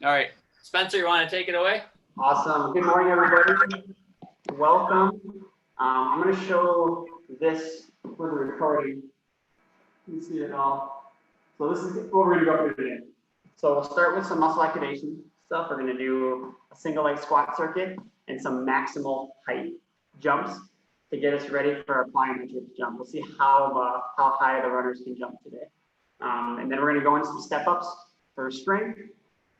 All right, Spencer, you want to take it away? Awesome. Good morning, everybody. Welcome. I'm going to show this for the recording. You can see it all. So this is what we're going to go through today. So we'll start with some muscle activation stuff. We're going to do a single leg squat circuit and some maximal height jumps to get us ready for our plyometric jump. We'll see how high the runners can jump today. And then we're going to go into some step ups for strength,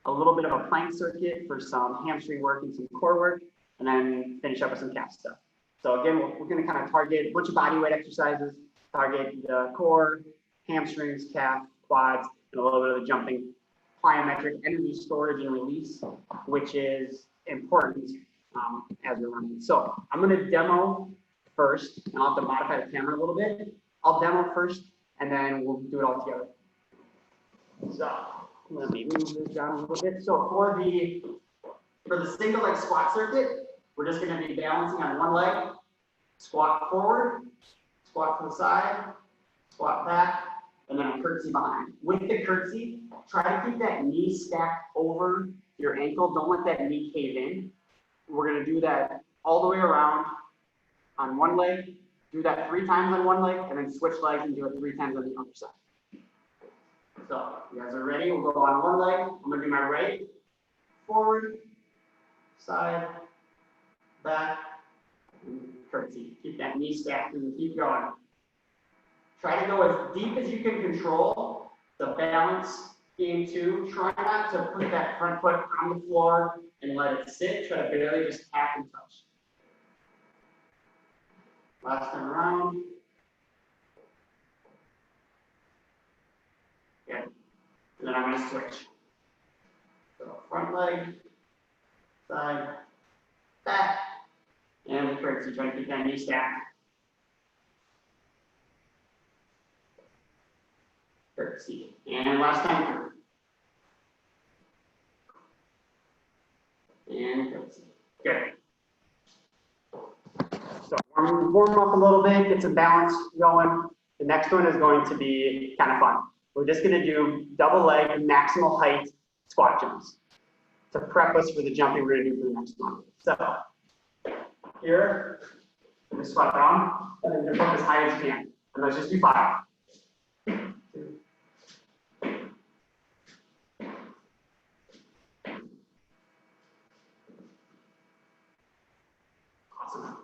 a little bit of a plank circuit for some hamstring work and some core work, and then finish up with some calf stuff. So again, we're going to kind of target a bunch of body weight exercises, target the core, hamstrings, calf, quads, and a little bit of the jumping, plyometric energy storage and release, which is important as we're running. So I'm going to demo first, and I'll have to modify the camera a little bit. I'll demo first, and then we'll do it all together. So let me move this down a little bit. So for the single leg squat circuit, we're just going to be balancing on one leg, squat forward, squat to the side, squat back, and then a curtsy behind. With the curtsy, try to keep that knee stacked over your ankle. Don't let that knee cave in. We're going to do that all the way around on one leg, do that 3 times on one leg, and then switch legs and do it 3 times on the other side. So you guys are ready? We'll go on one leg. I'm going to do my right, forward, side, back, and curtsy. Keep that knee stacked and keep going. Try to go as deep as you can control the balance game too. Try not to put that front foot on the floor and let it sit. Try to barely just tap and touch. Last time around. Good. And then I'm going to switch. So front leg, side, back, and the curtsy. Try to keep that knee stacked. Curtsy. And last time through. And curtsy. Good. So warm up a little bit, get some balance going. The next one is going to be kind of fun. We're just going to do double leg maximal height squat jumps to prep us for the jumping we're going to do for the next one. So here, I'm going to squat down and then jump up as high as you can. And let's just do 5. 2. Awesome.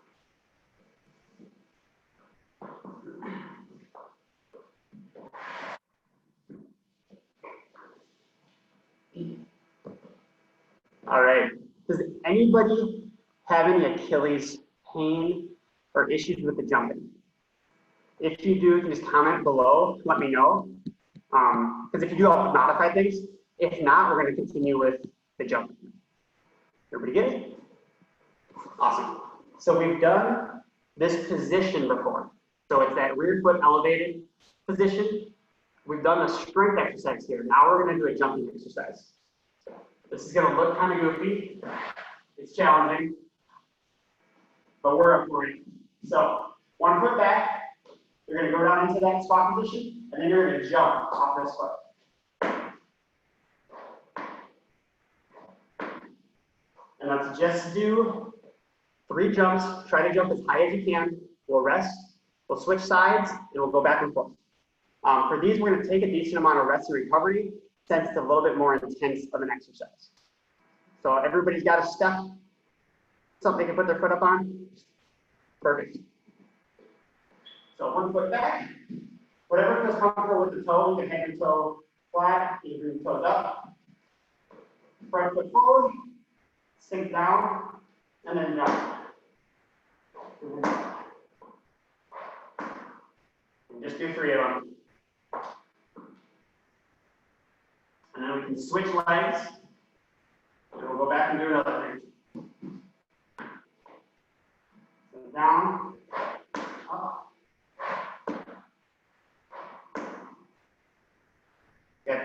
All right. Does anybody have any Achilles pain or issues with the jumping? If you do, just comment below. Let me know. Because if you do, I'll modify things. If not, we're going to continue with the jumping. Everybody get it? Awesome. So we've done this position before. So it's that rear foot elevated position. We've done a strength exercise here. Now we're going to do a jumping exercise. This is going to look kind of goofy. It's challenging, but we're up for it. So 1 foot back. You're going to go down into that squat position, and then you're going to jump off this foot. And let's just do 3 jumps. Try to jump as high as you can. We'll rest. We'll switch sides, and we'll go back and forth. For these, we're going to take a decent amount of rest and recovery, since it's a little bit more intense of an exercise. So everybody's got a step, something they can put their foot up on. Perfect. So 1 foot back. Whatever feels comfortable with the toe, you can hang your toe flat, you can bring your toes up. Front foot forward, sink down, and then jump. And just do 3 of them. And then we can switch legs, and we'll go back and do another thing. So down, up. Good.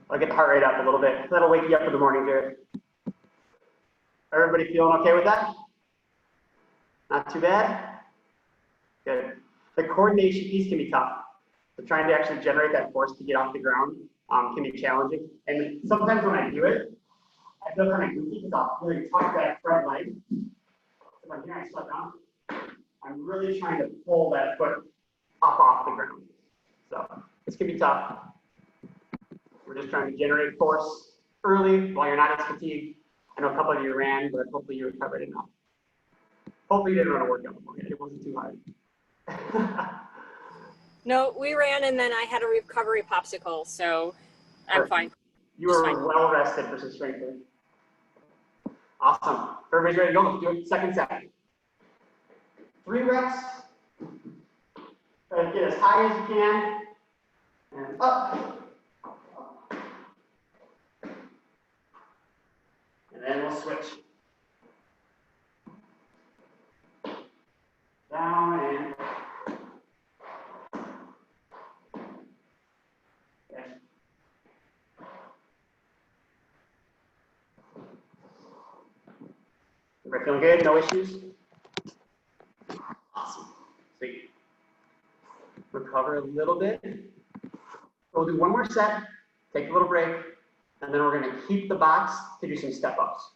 I'll get the heart rate up a little bit. That'll wake you up in the morning, Jared. Everybody feeling okay with that? Not too bad? Good. The coordination piece can be tough. So trying to actually generate that force to get off the ground can be challenging. And sometimes when I do it, I feel kind of goofy because I'll really tuck that front leg. If I'm here, I step down. I'm really trying to pull that foot up off the ground. So this can be tough. We're just trying to generate force early while you're not as fatigued. I know a couple of you ran, but hopefully you recovered enough. Hopefully you didn't run a workout before. It wasn't too hard. No, we ran and then I had a recovery popsicle, so I'm fine. You were well rested for some strength training. Awesome. Everybody's ready to go. Let's do it. Second set. 3 reps. Try to get as high as you can. And up. And then we'll switch. Down and okay. Everybody feeling good? No issues? Awesome. Sweet. Recover a little bit. We'll do one more set, take a little break, and then we're going to keep the box to do some step ups.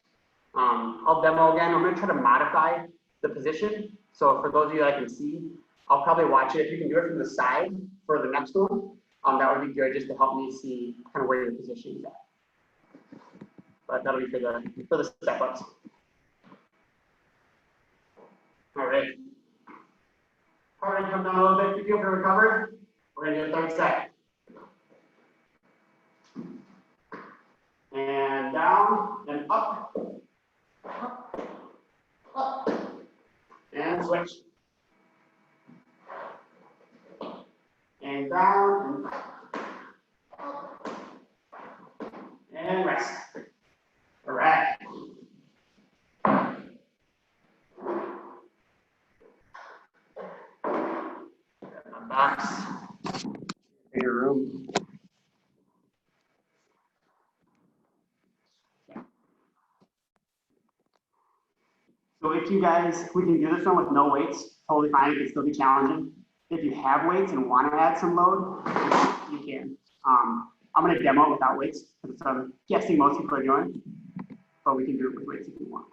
I'll demo again. I'm going to try to modify the position. So for those of you that I can see, I'll probably watch it. If you can do it from the side for the next one, that would be good just to help me see kind of where your position is at. But that'll be for the step ups. All right. Heart rate come down a little bit. If you feel recovered, we're going to do a third set. And down and up, up, and switch. And down and up, and rest. All right. Box in your room. So if you guys, we can do this one with no weights, totally fine. It can still be challenging. If you have weights and want to add some load, you can. I'm going to demo it without weights because I'm guessing most people are doing, but we can do it with weights if you want.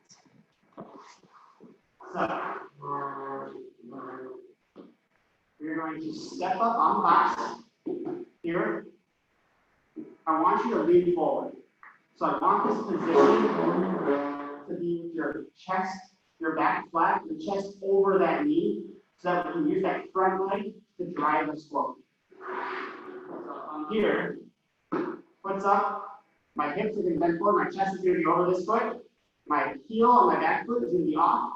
So, we're going to step up on the box here. I want you to lean forward. So I want this position to be your chest, your back flat, your chest over that knee, so that we can use that front leg to drive the squat. So I'm here, foot's up, my hips are going to bend forward, my chest is going to be over this foot, my heel on my back foot is going to be off,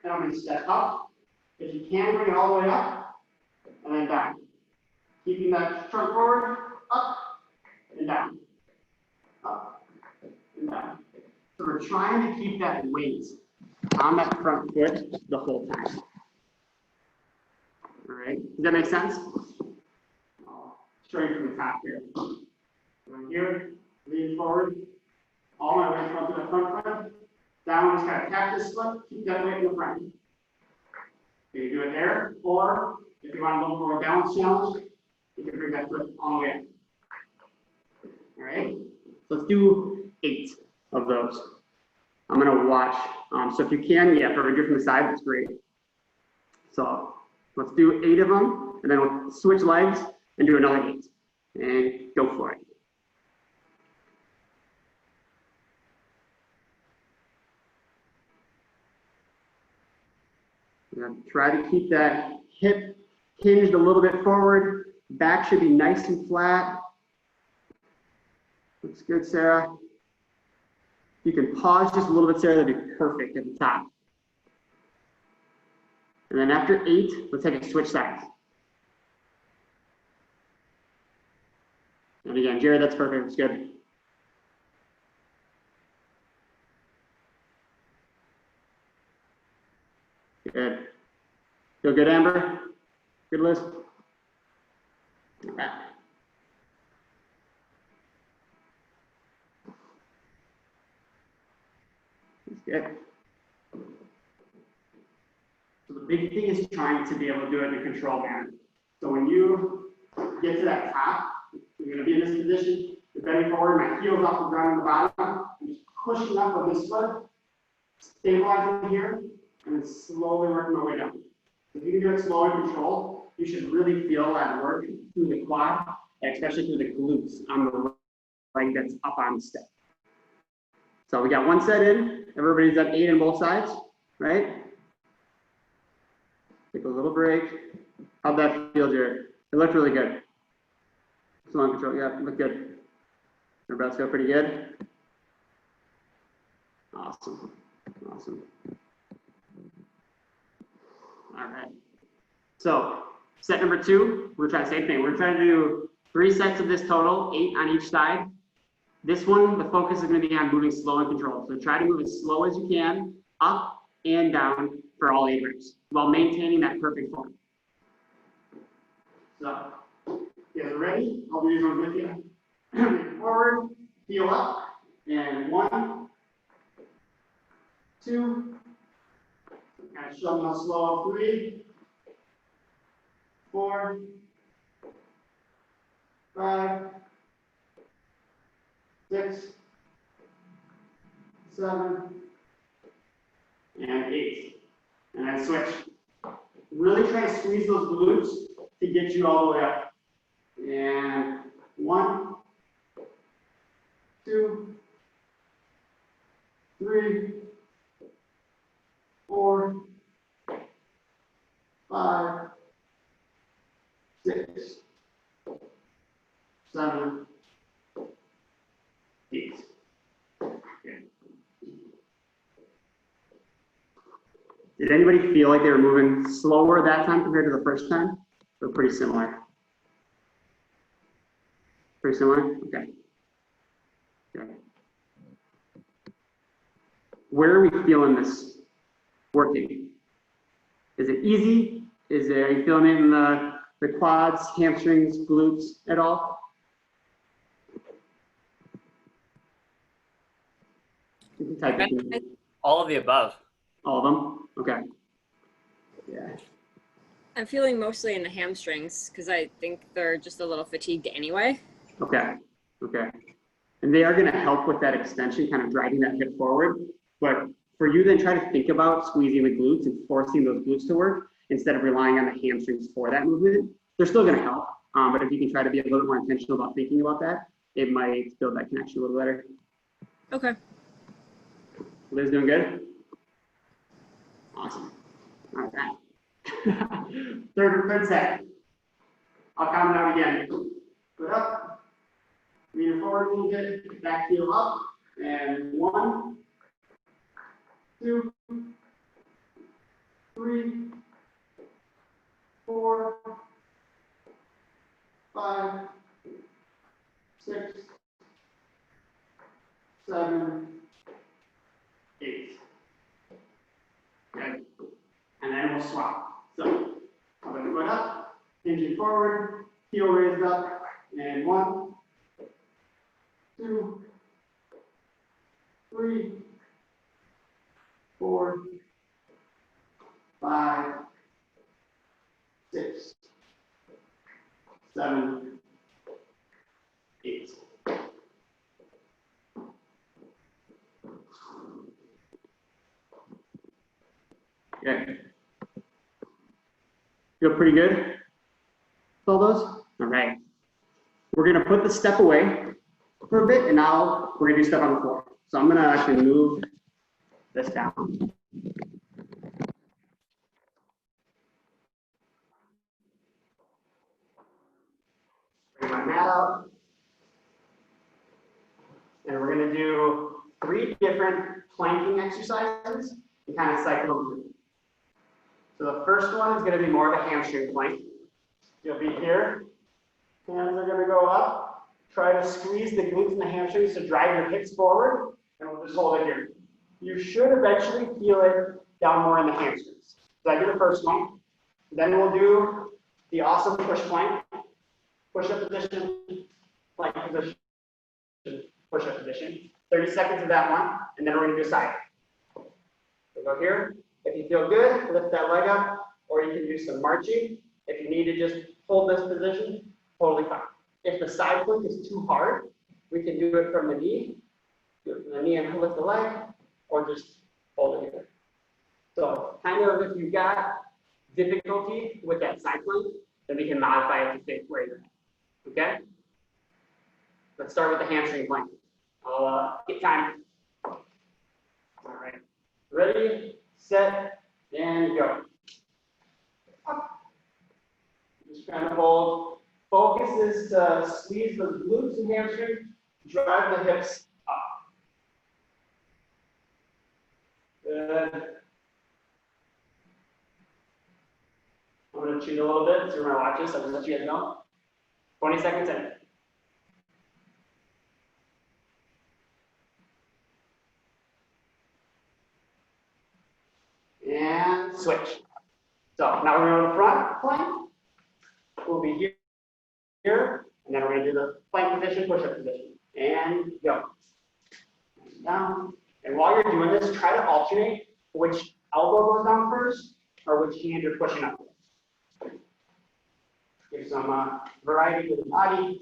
and I'm going to step up. If you can, bring it all the way up. And then down. Keeping that trunk forward, up and down. Up and down. So we're trying to keep that weight on that front foot the whole time. All right, does that make sense? Straight from the top here. Right here, lean forward. All my weight comes to the front foot. Down, just kind of tap this foot, keep that weight in the front. You can do it there, or if you want a little more balance challenge, you can bring that foot all the way up. All right, so let's do 8 of those. I'm going to watch. So if you can, yeah, if I do from the side, that's great. So let's do 8 of them, and then we'll switch legs and do another 8. And go for it. Try to keep that hip hinged a little bit forward. Back should be nice and flat. Looks good, Sarah. You can pause just a little bit, Sarah. That'd be perfect at the top. And then after 8, let's take a switch sides. And again, Jared, that's perfect. It's good. Good. Feel good, Amber? Good, Liz? Okay. That's good. So the big thing is trying to be able to do it in a controlled manner. So when you get to that top, you're going to be in this position. Bending forward, my heels off the ground on the bottom. I'm just pushing up on this foot, stabilizing here, and then slowly working my way down. If you can do it slow and controlled, you should really feel that work through the quad, especially through the glutes on the leg that's up on the step. So we got one set in. Everybody's at 8 on both sides, right? Take a little break. How'd that feel, Jared? It looked really good. Slow and control. Yeah, it looked good. Your breaths go pretty good. Awesome. Awesome. All right. So set number 2, we're trying the same thing. We're trying to do 3 sets of this total, 8 on each side. This one, the focus is going to be on moving slow and controlled. So try to move as slow as you can, up and down for all 8 reps, while maintaining that perfect form. So, you guys are ready? I'll do these ones with you. Forward, heel up, and 1, 2, kind of show them how slow, 3, 4, 5, 6, 7, and 8. And then switch. Really try to squeeze those glutes to get you all the way up. And 1, 2, 3, 4, 5, 6, 7, 8. Okay. Did anybody feel like they were moving slower that time compared to the first time? Or pretty similar? Pretty similar? Okay. Okay. Where are we feeling this working? Is it easy? Are you feeling it in the quads, hamstrings, glutes at all? You can type it in. All of the above. All of them? Okay. Yeah. I'm feeling mostly in the hamstrings because I think they're just a little fatigued anyway. Okay. Okay. And they are going to help with that extension, kind of driving that hip forward. But for you, then try to think about squeezing the glutes and forcing those glutes to work instead of relying on the hamstrings for that movement. They're still going to help. But if you can try to be a little more intentional about thinking about that, it might build that connection a little better. Okay. Liz doing good? Awesome. All right. third set. I'll count it out again. Foot up. Lean forward a little bit. Back heel up. And 1, 2, 3, 4, 5, 6, 7, 8. Okay. And then we'll swap. So I'll put the foot up, hinging forward, heel raised up, and 1, 2, 3, 4, 5, 6, 7, 8. Okay. Feel pretty good with all those? All right. We're going to put the step away for a bit, and now we're going to do stuff on the floor. So I'm going to actually move this down. Bring my mat out. And we're going to do 3 different planking exercises and kind of cycle them through. So the first one is going to be more of a hamstring plank. You'll be here. Hands are going to go up. Try to squeeze the glutes and the hamstrings to drive your hips forward, and we'll just hold it here. You should eventually feel it down more in the hamstrings. So I do the first one. Then we'll do the awesome push plank. Push-up position, plank position, push-up position. 30 seconds of that one, and then we're going to do a side. So go here. If you feel good, lift that leg up, or you can do some marching. If you need to just hold this position, totally fine. If the side plank is too hard, We can do it from the knee, do it from the knee and lift the leg, or just hold it here. So kind of if you've got difficulty with that side plank, then we can modify it to fit where you're at. Okay? Let's start with the hamstring plank. I'll get time. All right. Ready, set, and go. Just trying to hold. Focus is to squeeze the glutes and hamstrings, drive the hips up. Good. I'm going to cheat a little bit, so you're going to watch this. I'll just let you guys know. 20 seconds in. And switch. So now we're going to the front plank. We'll be here, and then we're going to do the plank position, push-up position. And go. Down. And while you're doing this, try to alternate which elbow goes down first or which hand you're pushing up with. Give some variety to the body.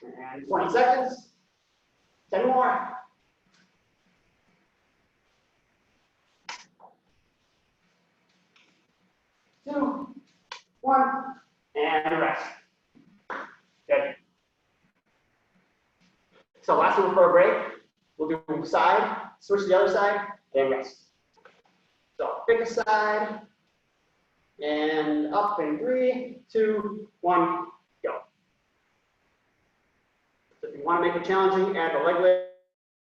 And 20 seconds. 10 more. Two, one, and rest. Good. So last one before a break, we'll do side, switch to the other side, and rest. So pick a side, and up in 3, 2, 1, go. So if you want to make it challenging, add the leg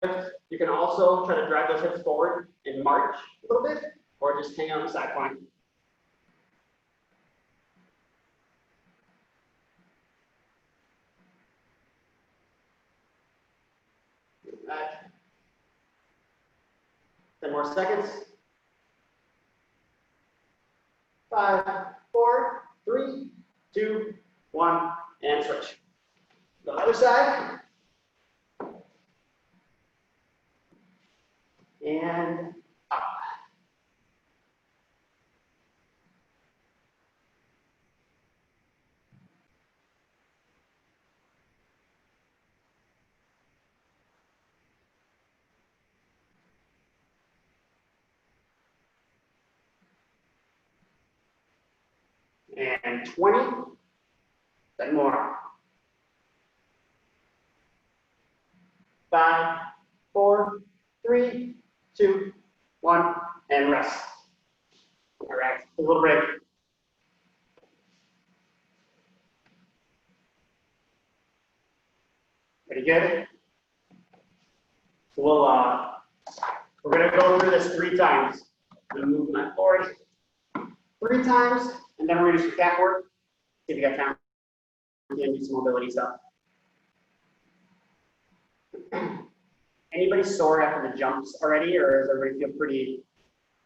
lift. You can also try to drive those hips forward and march a little bit, or just hang on the side plank. Back. 10 more seconds. 5, 4, 3, 2, 1, and switch. The other side. And up. And 20. 10 more. 5, 4, 3, 2, 1, and rest. All right, a little break. Pretty good. We're gonna go through this 3 times. I'm gonna move my forward 3 times, and then we're gonna do some back work. See if you got time. And do some mobility stuff. Anybody sore after the jumps already, or does everybody feel pretty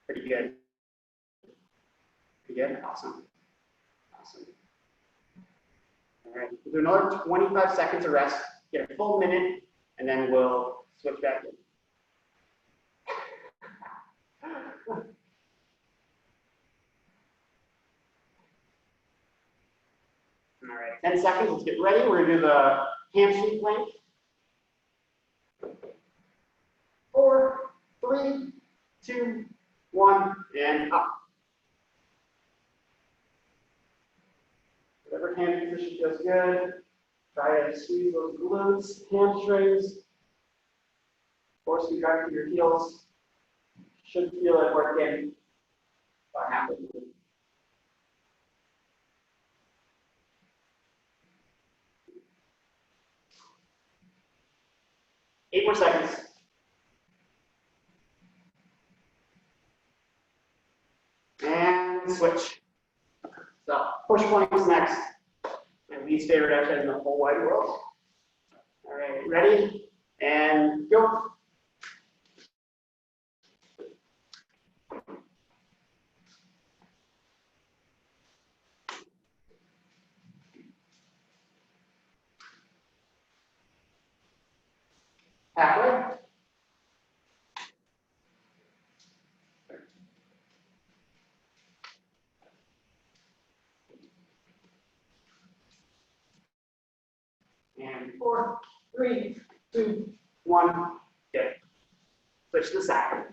good? Pretty good? Awesome. Awesome. All right, we'll do another 25 seconds of rest, get a full minute, and then we'll switch back in. All right, 10 seconds, let's get ready. We're gonna do the hamstring plank. 4, 3, 2, 1, and up. Whatever hand position feels good. Try to squeeze those glutes, hamstrings. Force you drive through your heels. Should feel it working about halfway through. 8 more seconds. And switch. So push planks next. My least favorite exercise in the whole wide world. All right, ready? And go. Halfway. 4, 3, 2, 1. Good. Switch to the side.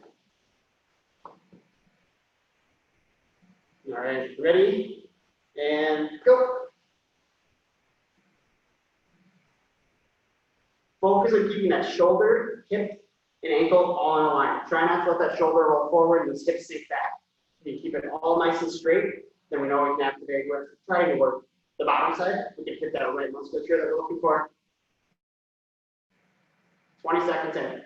All right, ready? And go. Focus on keeping that shoulder, hip, and ankle all in a line. Try not to let that shoulder roll forward and the hip sink back. If you keep it all nice and straight, then we know we can activate with triangle work. The bottom side, we can hit that right muscle here that we're looking for. 20 seconds in.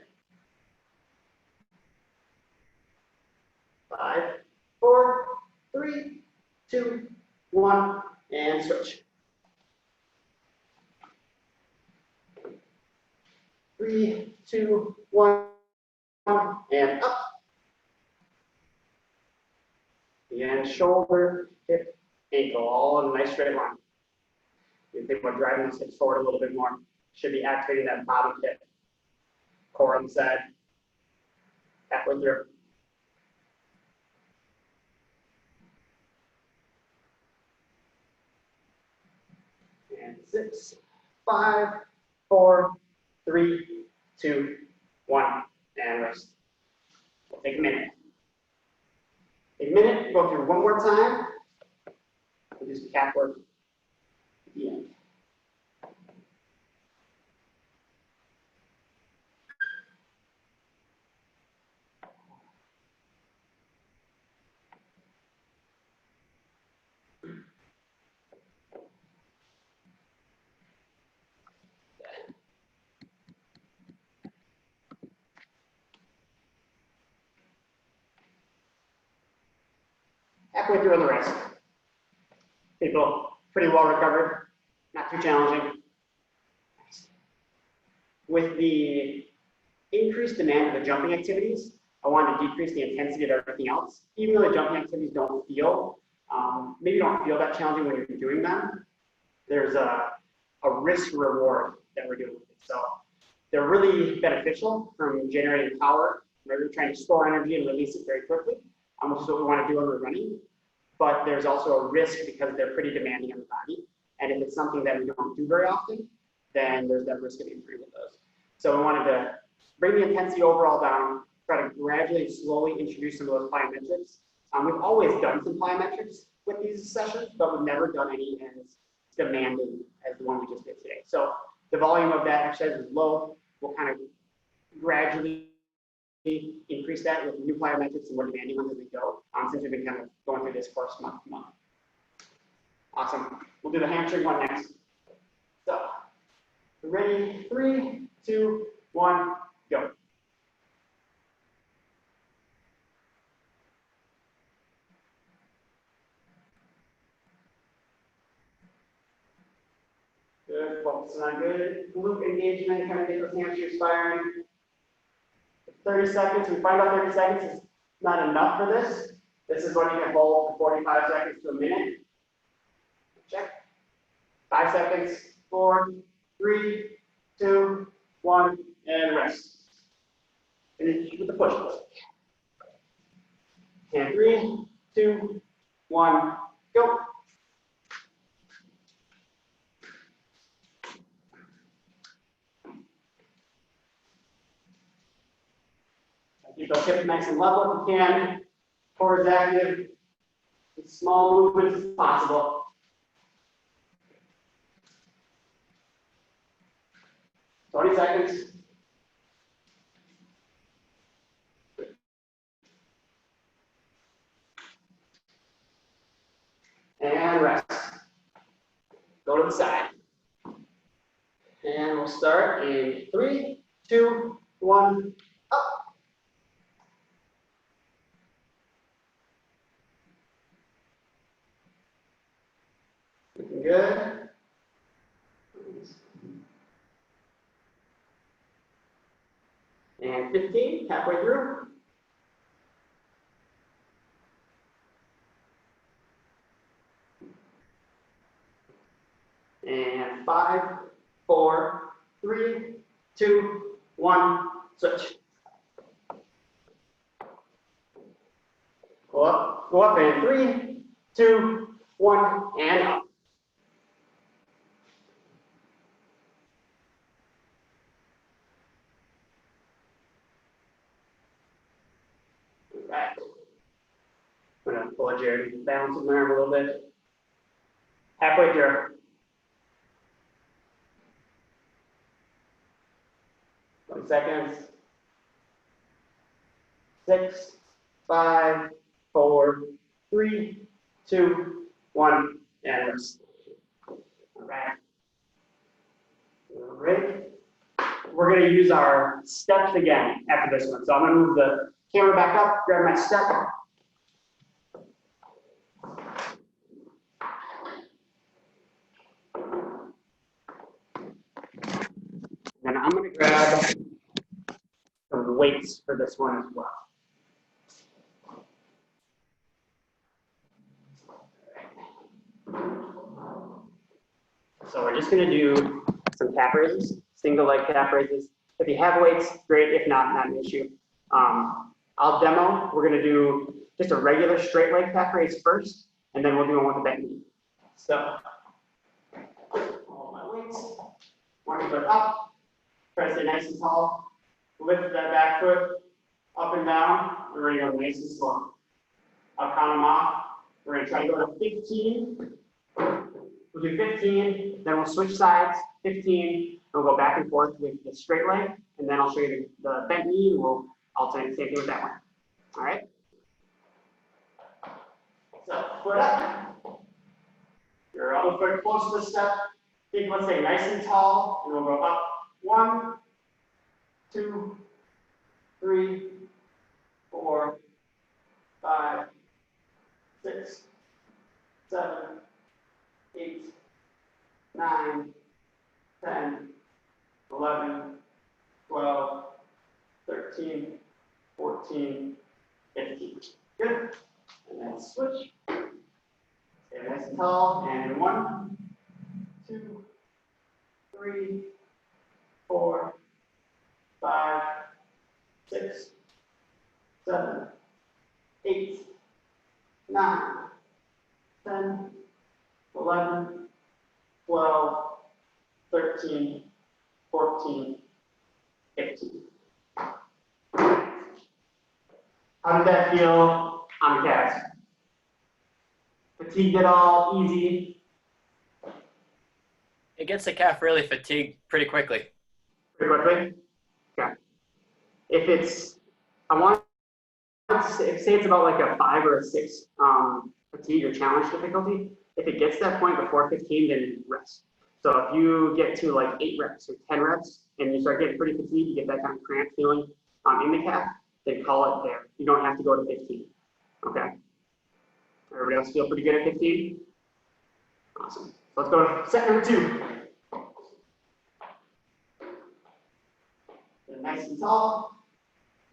5, 4, 3, 2, 1, and switch. 3, 2, 1, and up. And shoulder, hip, ankle, all in a nice straight line. You think about driving those hips forward a little bit more. Should be activating that bottom hip. Core on the side. Halfway through. And 6, 5, 4, 3, 2, 1, and rest. We'll take a minute. Take a minute, go through one more time. We'll do some calf work at the end. Halfway through on the rest. People pretty well recovered, not too challenging. With the increased demand of the jumping activities, I wanted to decrease the intensity of everything else. Even though the jumping activities don't feel, maybe don't feel that challenging when you're doing them, there's a risk reward that we're doing with it. So they're really beneficial from generating power. We're trying to store energy and release it very quickly, which is what we want to do when we're running. But there's also a risk because they're pretty demanding on the body. And if it's something that we don't do very often, then there's that risk of injury with those. So we wanted to bring the intensity overall down, try to gradually and slowly introduce some of those plyometrics. We've always done some plyometrics with these sessions, but we've never done any as demanding as the one we just did today. So the volume of that exercise is low. We'll kind of gradually increase that with new plyometrics and more demanding ones as we go, since we've been kind of going through this course month to month. Awesome. We'll do the hamstring one next. So, ready? 3, 2, 1, go. Good. Focusing on good glute engagement, kind of get those hamstrings firing. 30 seconds. We find out 30 seconds is not enough for this. This is when you can hold for 45 seconds to a minute. Check. 5 seconds. 4, 3, 2, 1, and rest. Finish with the push. And 3, 2, 1, go. Keep those hips nice and level if you can. Core is active. As small movements as possible. Twenty seconds. And rest. Go to the side. And we'll start in 3, 2, 1, up. Looking good. And 15, halfway through. And 5, 4, 3, 2, 1, switch. Go up in 3, 2, 1, and up. here. Balance the arm a little bit. Halfway through. 20 seconds. 6, 5, 4, 3, 2, 1, and rest. All right. Ready? We're going to use our steps again after this one. So I'm going to move the camera back up, grab my step. Then I'm going to grab some weights for this one as well. So we're just going to do some calf raises, single leg calf raises. If you have weights, great. If not, not an issue. I'll demo. We're going to do just a regular straight leg calf raise first, and then we'll do one with a bent knee. So, all my weights. One foot up. Try to stay nice and tall. Lift that back foot up and down. We're going to go nice and slow. I'll count them off. We're going to try to go to 15. We'll do 15, then we'll switch sides, 15, and we'll go back and forth with the straight leg, and then I'll show you the bent knee, and we'll alternate the same thing with that one. All right? So, foot up. Your other foot close to the step. Feet, let's say nice and tall, and we'll go up. 1, 2, 3, 4, 5, 6, 7, 8, 9, 10, 11, 12, 13, 14, 15. Good. And then switch. Stay nice and tall. And 1, 2, 3, 4, 5, 6, 7, 8, 9, 10, 11, 12, 13, 14, 15. How did that feel on the calves? Fatigued at all? Easy? It gets the calf really fatigued pretty quickly. Pretty quickly? Okay. If it's, I want to say it's about like a 5 or a 6 fatigue or challenge difficulty. If it gets to that point before 15, then rest. So if you get to like 8 reps or 10 reps and you start getting pretty fatigued, you get that kind of cramp feeling in the calf, then call it there. You don't have to go to 15. Okay? Everybody else feel pretty good at 15? Awesome. So let's go to set number 2. Get nice and tall.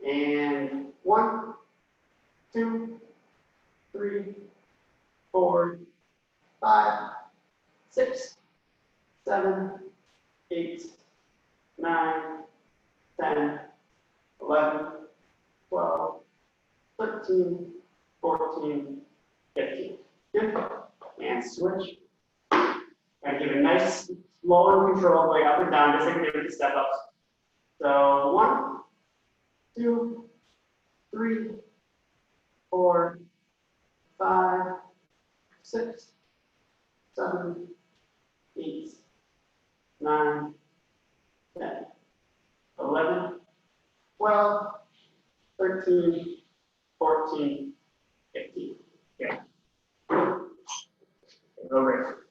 And 1, 2, 3, 4, 5, 6, 7, 8, 9, 10, 11, 12, 13, 14, 15. Good. And switch. And give a nice, slow and controlled way up and down, just like we did with the step ups. So 1, 2, 3, 4, 5, 6, 7, 8, 9, 10, 11, 12, 13, 14, 15. Okay. Over.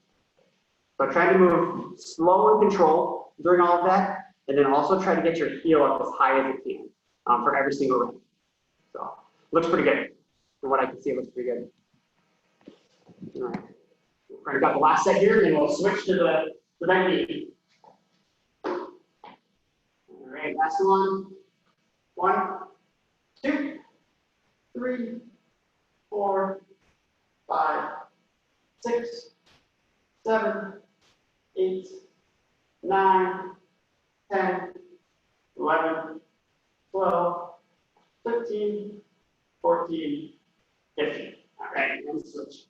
So try to move slow and controlled during all of that, and then also try to get your heel up as high as you can for every single rep. So looks pretty good. From what I can see, it looks pretty good. All right. We've got the last set here, and then we'll switch to the bent knee. All right, last one. 1, 2, 3, 4, 5, 6, 7, 8, 9, 10, 11, 12, 13, 14, 15. All right, and switch.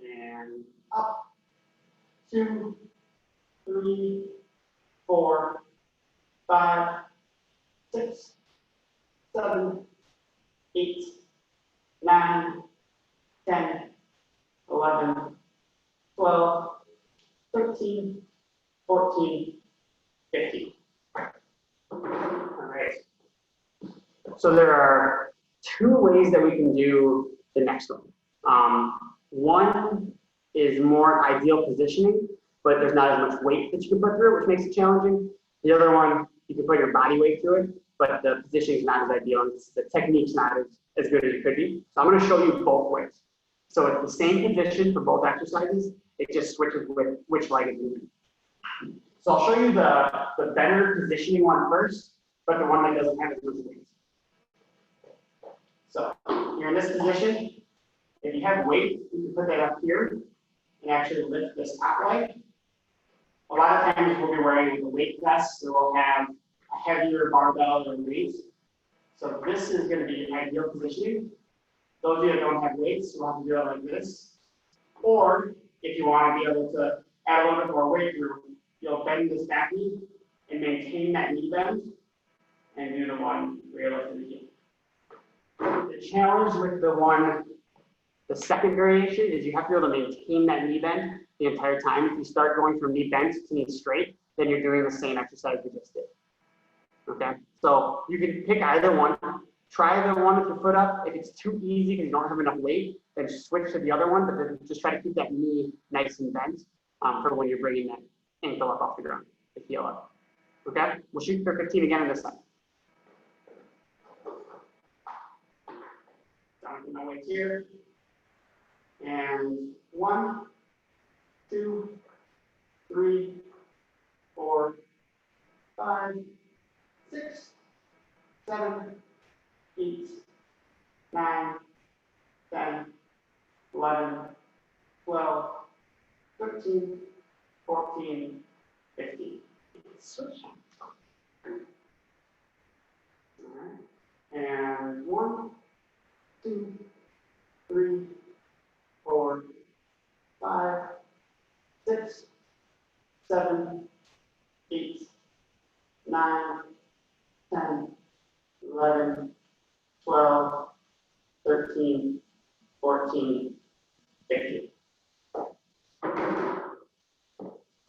And up. 2, 3, 4, 5, 6, 7, 8, 9, 10, 11, 12, 13, 14, 15. All right. So there are two ways that we can do the next one. One is more ideal positioning, but there's not as much weight that you can put through it, which makes it challenging. The other one, you can put your body weight through it, but the positioning is not as ideal, and the technique's not as good as it could be. So I'm going to show you both ways. So it's the same position for both exercises, it just switches with which leg is moving. So I'll show you the better positioning one first, but the one that doesn't have as much weight. So you're in this position. If you have weight, you can put that up here and actually lift this top leg. A lot of times we'll be wearing a weight vest, so we'll have a heavier barbell or weight. So this is going to be ideal positioning. Those of you that don't have weights, you'll have to do it like this. Or if you want to be able to add a little bit more weight through, you'll bend this back knee and maintain that knee bend and do the one where you're lifting the heel. The challenge with the second variation is you have to be able to maintain that knee bend the entire time. If you start going from knee bent to knee straight, then you're doing the same exercise we just did. Okay, so you can pick either one. Try the one with your foot up. If it's too easy because you don't have enough weight, then switch to the other one, but then just try to keep that knee nice and bent for when you're bringing that ankle up off the ground, the heel up. Okay, we'll shoot for 15 again on this side. Down to my weight here. And 1, 2, 3, 4, 5, 6, 7, 8, 9, 10, 11, 12, 13, 14, 15. Switch. All right. And 1, 2, 3, 4, 5, 6, 7, 8, 9, 10, 11, 12, 13, 14, 15.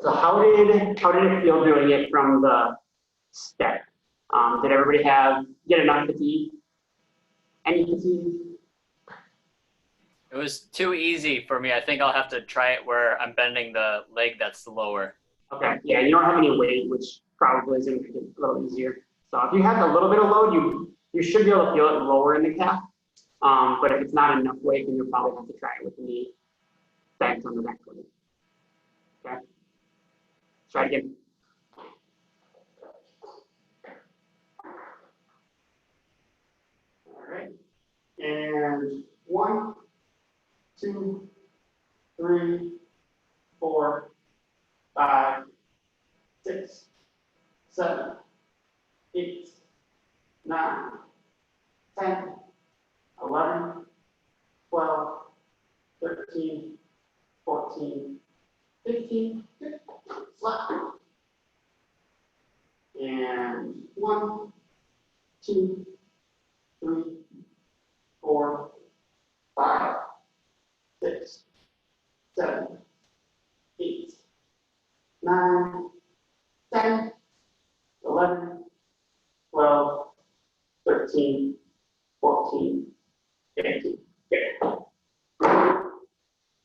So how did it feel doing it from the step? Did everybody get enough fatigue? Any fatigue? It was too easy for me. I think I'll have to try it where I'm bending the leg that's lower. Okay, yeah, you don't have any weight, which probably is going to make it a little easier. So if you have a little bit of load, you should be able to feel it lower in the calf. But if it's not enough weight, then you'll probably have to try it with the knee bent on the back foot. Okay, try it again. All right, and 1, 2, 3, 4, 5, 6, 7, 8, 9, 10, 11, 12, 13, 14, 15, flat. And 1, 2, 3, 4, 5, 6, 7, 8, 9, 10, 11, 12, 13, 14, 15. Good.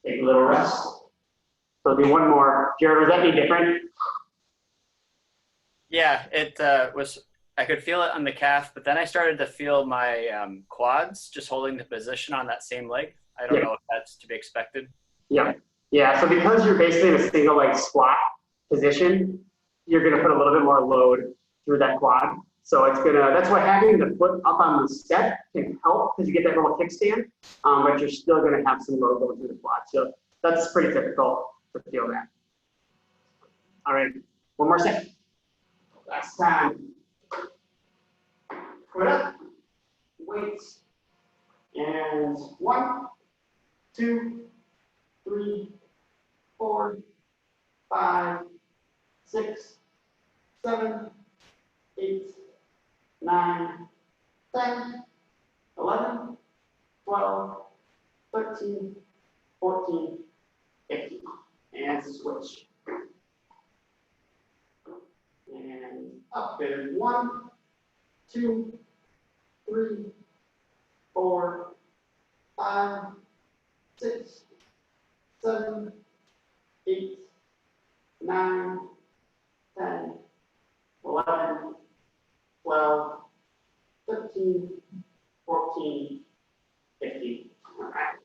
Take a little rest. So do one more. Jared, was that any different? Yeah, it was. I could feel it on the calf, but then I started to feel my quads just holding the position on that same leg. I don't know if that's to be expected. Yeah. Yeah. So because you're basically in a single leg squat position, you're going to put a little bit more load through that quad. So that's why having the foot up on the step can help because you get that little kickstand, but you're still going to have some load going through the quad. So that's pretty typical to feel that. All right, one more set. Last time. Foot up, weights, and 1, 2, 3, 4, 5, 6, 7, 8, 9, 10, 11, 12, 13, 14, 15. And switch. And up is 1, 2, 3, 4, 5, 6, 7, 8, 9, 10, 11, 12, 13, 14, 15. All right.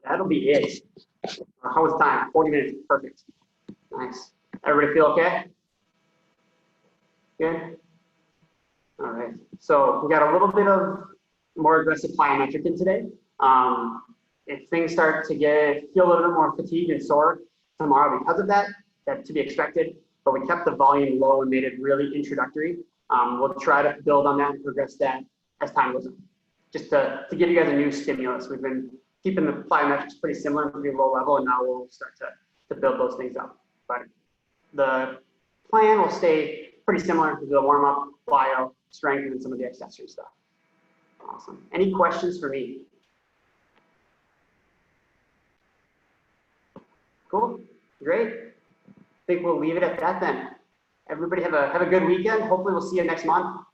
That'll be it. How was time? 40 minutes. Perfect. Nice. Everybody feel okay? Good? All right. So we got a little bit of more aggressive plyometric in today. If things start to feel a little bit more fatigued and sore tomorrow because of that, that's to be expected. But we kept the volume low and made it really introductory. We'll try to build on that and progress that as time goes on. Just to give you guys a new stimulus. We've been keeping the plyometrics pretty similar, pretty low level, and now we'll start to build those things up. But the plan will stay pretty similar to the warm up, plyo, strength, and some of the accessory stuff. Awesome. Any questions for me? Cool. Great. I think we'll leave it at that then. Everybody have a good weekend. Hopefully we'll see you next month.